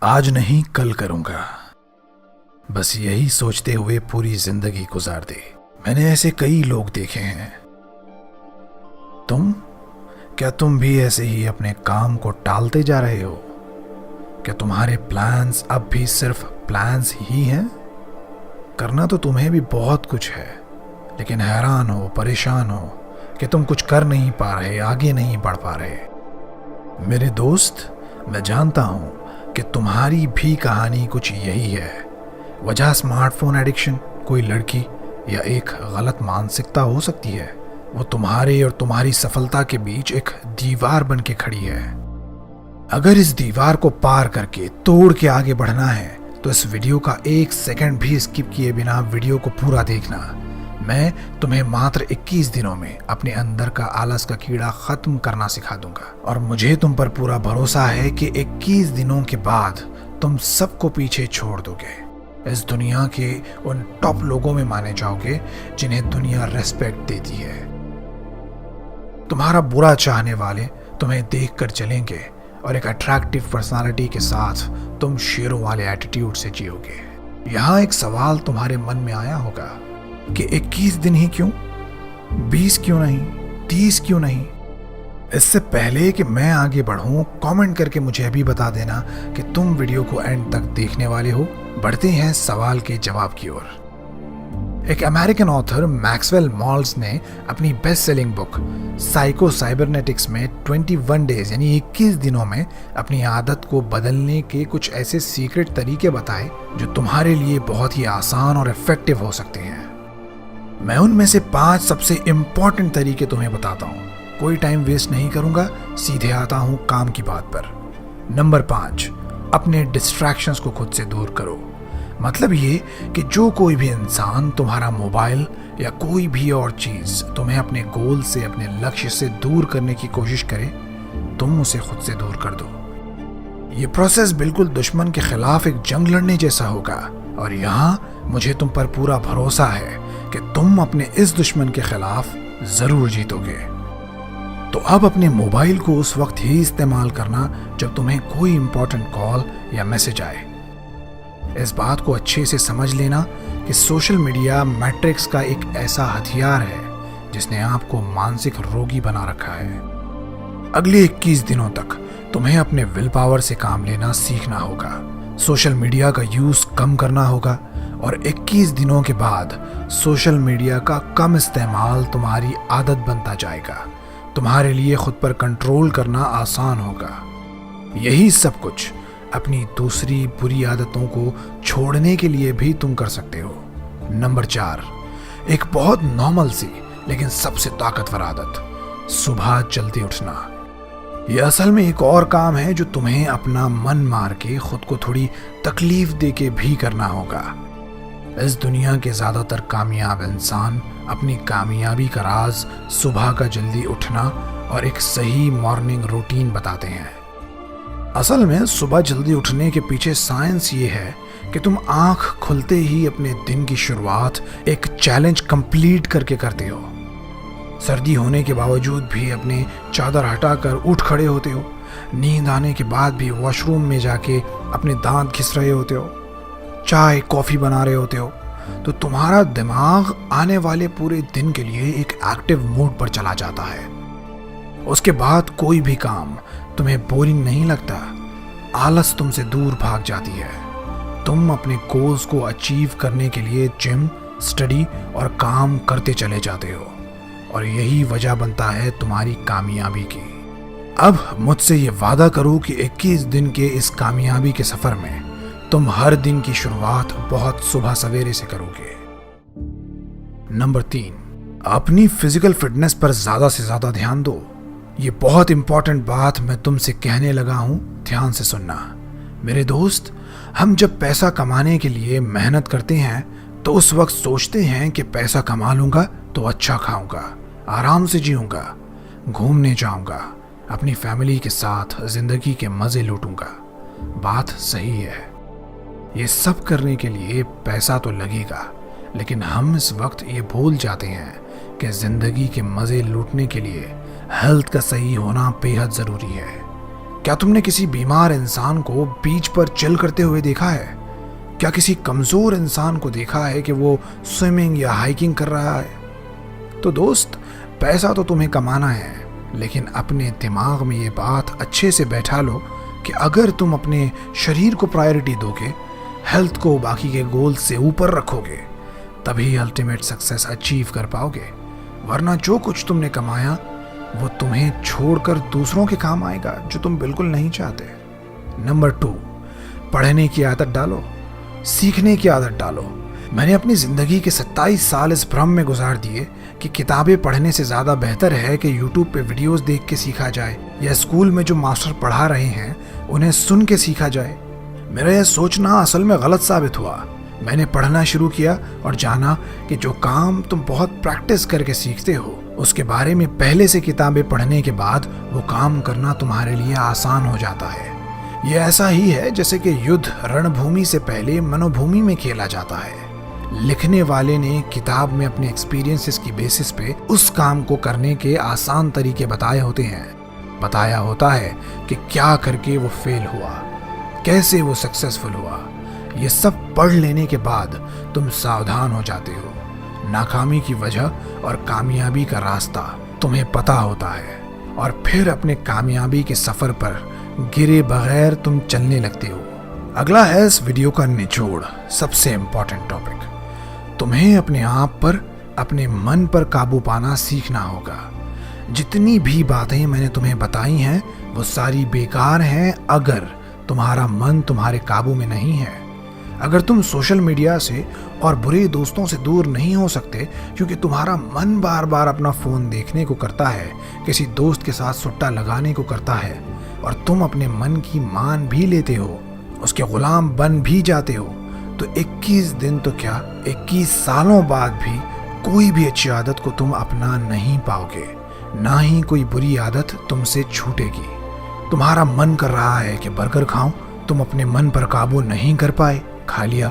आज नहीं कल करूंगा, बस यही सोचते हुए पूरी जिंदगी गुजार दी। मैंने ऐसे कई लोग देखे हैं। क्या तुम भी ऐसे ही अपने काम को टालते जा रहे हो? क्या तुम्हारे प्लान्स अब भी सिर्फ प्लान्स ही हैं? करना तो तुम्हें भी बहुत कुछ है, लेकिन हैरान हो, परेशान हो कि तुम कुछ कर नहीं पा रहे, आगे नहीं बढ़ पा रहे। मेरे दोस्त, मैं जानता हूं कि तुम्हारी भी कहानी कुछ यही है। वजह स्मार्टफोन एडिक्शन, कोई लड़की या एक गलत मानसिकता हो सकती है। वो तुम्हारे और तुम्हारी सफलता के बीच एक दीवार बन के खड़ी है। अगर इस दीवार को पार करके तोड़ के आगे बढ़ना है तो इस वीडियो का 1 सेकंड भी स्किप किए बिना वीडियो को पूरा देखना। मैं तुम्हें मात्र 21 दिनों में अपने अंदर का आलस का कीड़ा खत्म करना सिखा दूंगा, और मुझे तुम पर पूरा भरोसा है कि 21 दिनों के बाद तुम सबको पीछे छोड़ दोगे। इस दुनिया के उन टॉप लोगों में माने जाओगे जिन्हें दुनिया रेस्पेक्ट देती है। तुम्हारा बुरा चाहने वाले तुम्हें देखकर चलेंगे और एक अट्रैक्टिव पर्सनालिटी के साथ तुम शेरों वाले एटीट्यूड से जियोगे। यहाँ एक सवाल तुम्हारे मन में आया होगा कि 21 दिन ही क्यों, 20 क्यों नहीं, 30 क्यों नहीं? इससे पहले कि मैं आगे बढ़ूं, कमेंट करके मुझे अभी बता देना कि तुम वीडियो को एंड तक देखने वाले हो। बढ़ते हैं सवाल के जवाब की ओर। एक अमेरिकन ऑथर मैक्सवेल मॉल्स ने अपनी best selling book psycho cybernetics में 21 डेज यानी 21 दिनों में अपनी आदत को बदलने के कुछ ऐसे सीक्रेट तरीके बताए जो तुम्हारे लिए बहुत ही आसान और इफेक्टिव हो सकते हैं। मैं उनमें से 5 सबसे इंपॉर्टेंट तरीके तुम्हें बताता हूँ। कोई टाइम वेस्ट नहीं करूंगा, सीधे आता हूं काम की बात पर। नंबर 5, अपने डिस्ट्रैक्शंस को खुद से दूर करो। मतलब ये कि जो कोई भी इंसान, तुम्हारा मोबाइल या कोई भी और चीज तुम्हें अपने गोल से, अपने लक्ष्य से दूर करने की कोशिश करे, तुम उसे खुद से दूर कर दो। ये प्रोसेस बिल्कुल दुश्मन के खिलाफ एक जंग लड़ने जैसा होगा, और यहाँ मुझे तुम पर पूरा भरोसा है कि तुम अपने इस दुश्मन के खिलाफ जरूर जीतोगे। तो अब अपने मोबाइल को उस वक्त ही इस्तेमाल करना जब तुम्हें कोई इंपॉर्टेंट कॉल या मैसेज आए। इस बात को अच्छे से समझ लेना कि सोशल मीडिया मैट्रिक्स का एक ऐसा हथियार है जिसने आपको मानसिक रोगी बना रखा है। अगले 21 दिनों तक तुम्हें अपने विल पावर से काम लेना सीखना होगा। सोशल मीडिया का यूज कम करना होगा, और 21 दिनों के बाद सोशल मीडिया का कम इस्तेमाल तुम्हारी आदत बनता जाएगा। तुम्हारे लिए खुद पर कंट्रोल करना आसान होगा। यही सब कुछ अपनी दूसरी बुरी आदतों को छोड़ने के लिए भी तुम कर सकते हो। नंबर 4, एक बहुत नॉर्मल सी लेकिन सबसे ताकतवर आदत, सुबह जल्दी उठना। यह असल में एक और काम है जो तुम्हें अपना मन मार के खुद को थोड़ी तकलीफ दे के भी करना होगा। इस दुनिया के ज्यादातर कामयाब इंसान अपनी कामयाबी का राज सुबह का जल्दी उठना और एक सही मॉर्निंग रूटीन बताते हैं। असल में सुबह जल्दी उठने के पीछे साइंस ये है कि तुम आंख खुलते ही अपने दिन की शुरुआत एक चैलेंज कंप्लीट करके करते हो। सर्दी होने के बावजूद भी अपने चादर हटाकर उठ खड़े होते हो। नींद आने के बाद भी वॉशरूम में जाके अपने दांत घिस रहे होते हो, चाय कॉफी बना रहे होते हो। तो तुम्हारा दिमाग आने वाले पूरे दिन के लिए एक एक्टिव मोड पर चला जाता है। उसके बाद कोई भी काम तुम्हें बोरिंग नहीं लगता। आलस तुमसे दूर भाग जाती है। तुम अपने गोल्स को अचीव करने के लिए जिम, स्टडी और काम करते चले जाते हो, और यही वजह बनता है तुम्हारी कामयाबी की। अब मुझसे ये वादा करो कि 21 दिन के इस कामयाबी के सफर में तुम हर दिन की शुरुआत बहुत सुबह सवेरे से करोगे। नंबर 3, अपनी फिजिकल फिटनेस पर ज्यादा से ज्यादा ध्यान दो। ये बहुत इंपॉर्टेंट बात मैं तुमसे कहने लगा हूं, ध्यान से सुनना। मेरे दोस्त, हम जब पैसा कमाने के लिए मेहनत करते हैं तो उस वक्त सोचते हैं कि पैसा कमा लूंगा तो अच्छा खाऊंगा, आराम से जीऊंगा, घूमने जाऊंगा, अपनी फैमिली के साथ जिंदगी के मजे लूटूंगा। बात सही है, ये सब करने के लिए पैसा तो लगेगा, लेकिन हम इस वक्त ये भूल जाते हैं कि जिंदगी के मजे लूटने के लिए हेल्थ का सही होना बेहद जरूरी है। क्या तुमने किसी बीमार इंसान को बीच पर चिल करते हुए देखा है? क्या किसी कमजोर इंसान को देखा है कि वो स्विमिंग या हाइकिंग कर रहा है? तो दोस्त, पैसा तो तुम्हें कमाना है, लेकिन अपने दिमाग में ये बात अच्छे से बैठा लो कि अगर तुम अपने शरीर को प्रायोरिटी दोगे, हेल्थ को बाकी के गोल से ऊपर रखोगे, तभी अल्टीमेट सक्सेस अचीव कर पाओगे। वरना जो कुछ तुमने कमाया वो तुम्हें छोड़कर दूसरों के काम आएगा, जो तुम बिल्कुल नहीं चाहते। नंबर 2, पढ़ने की आदत डालो, सीखने की आदत डालो। मैंने अपनी जिंदगी के 27 साल इस भ्रम में गुजार दिए कि किताबें पढ़ने से ज़्यादा बेहतर है कि यूट्यूब पे वीडियोस देख के सीखा जाए, या स्कूल में जो मास्टर पढ़ा रहे हैं उन्हें सुन के सीखा जाए। मेरा यह सोचना असल में गलत साबित हुआ। मैंने पढ़ना शुरू किया और जाना कि जो काम तुम बहुत प्रैक्टिस करके सीखते हो, उसके बारे में पहले से किताबें पढ़ने के बाद वो काम करना तुम्हारे लिए आसान हो जाता है। ये ऐसा ही है जैसे कि युद्ध रणभूमि से पहले मनोभूमि में खेला जाता है। लिखने वाले ने किताब में अपने एक्सपीरियंसेस की बेसिस पे उस काम को करने के आसान तरीके बताए होते हैं। बताया होता है कि क्या करके वो फेल हुआ, कैसे वो सक्सेसफुल हुआ। ये सब पढ़ लेने के बाद तुम सावधान हो जाते हो। नाकामी की वजह और कामयाबी का रास्ता तुम्हें पता होता है, और फिर अपने कामयाबी के सफर पर गिरे बगैर तुम चलने लगते हो। अगला है इस वीडियो का निचोड़, सबसे इम्पोर्टेंट टॉपिक। तुम्हें अपने आप पर, अपने मन पर काबू पाना सीखना होगा। जितनी भी बातें मैंने तुम्हें बताई हैं वो सारी बेकार हैं अगर तुम्हारा मन तुम्हारे काबू में नहीं है। अगर तुम सोशल मीडिया से और बुरे दोस्तों से दूर नहीं हो सकते क्योंकि तुम्हारा मन बार बार अपना फोन देखने को करता है, किसी दोस्त के साथ सुट्टा लगाने को करता है, और तुम अपने मन की मान भी लेते हो, उसके गुलाम बन भी जाते हो, तो 21 दिन तो क्या 21 सालों बाद भी कोई भी अच्छी आदत को तुम अपना नहीं पाओगे, ना ही कोई बुरी आदत तुमसे छूटेगी। तुम्हारा मन कर रहा है कि बर्गर खाओ, तुम अपने मन पर काबू नहीं कर पाए, खा लिया।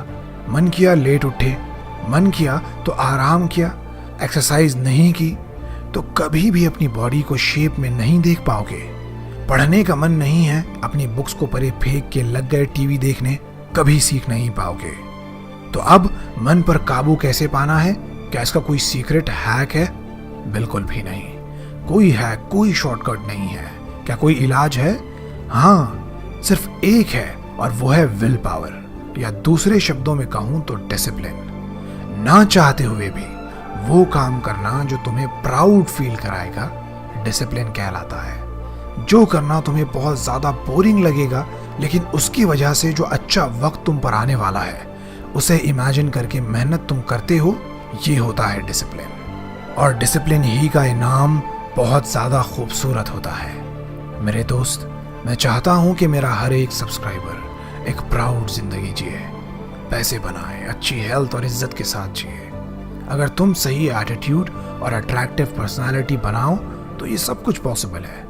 मन किया लेट उठे, मन किया तो आराम किया, एक्सरसाइज नहीं की तो कभी भी अपनी बॉडी को शेप में नहीं देख पाओगे। पढ़ने का मन नहीं है, अपनी बुक्स को परे फेंक के लग गए टीवी देखने, कभी सीख नहीं पाओगे। तो अब मन पर काबू कैसे पाना है? क्या इसका कोई सीक्रेट हैक है? बिल्कुल भी नहीं। कोई हैक, कोई शॉर्टकट नहीं है। क्या कोई इलाज है? हाँ, सिर्फ एक है, और वो है विल पावर, या दूसरे शब्दों में कहूं तो डिसिप्लिन। ना चाहते हुए भी वो काम करना जो तुम्हें प्राउड फील कराएगा, डिसिप्लिन कहलाता है। जो करना तुम्हें बहुत ज्यादा बोरिंग लगेगा, लेकिन उसकी वजह से जो अच्छा वक्त तुम पर आने वाला है उसे इमेजिन करके मेहनत तुम करते हो, ये होता है डिसिप्लिन। और डिसिप्लिन ही का इनाम बहुत ज्यादा खूबसूरत होता है। मेरे दोस्त, मैं चाहता हूं कि मेरा हर एक सब्सक्राइबर एक प्राउड जिंदगी जिए, पैसे बनाए, अच्छी हेल्थ और इज्जत के साथ जिए। अगर तुम सही एटीट्यूड और अट्रैक्टिव पर्सनालिटी बनाओ तो ये सब कुछ पॉसिबल है।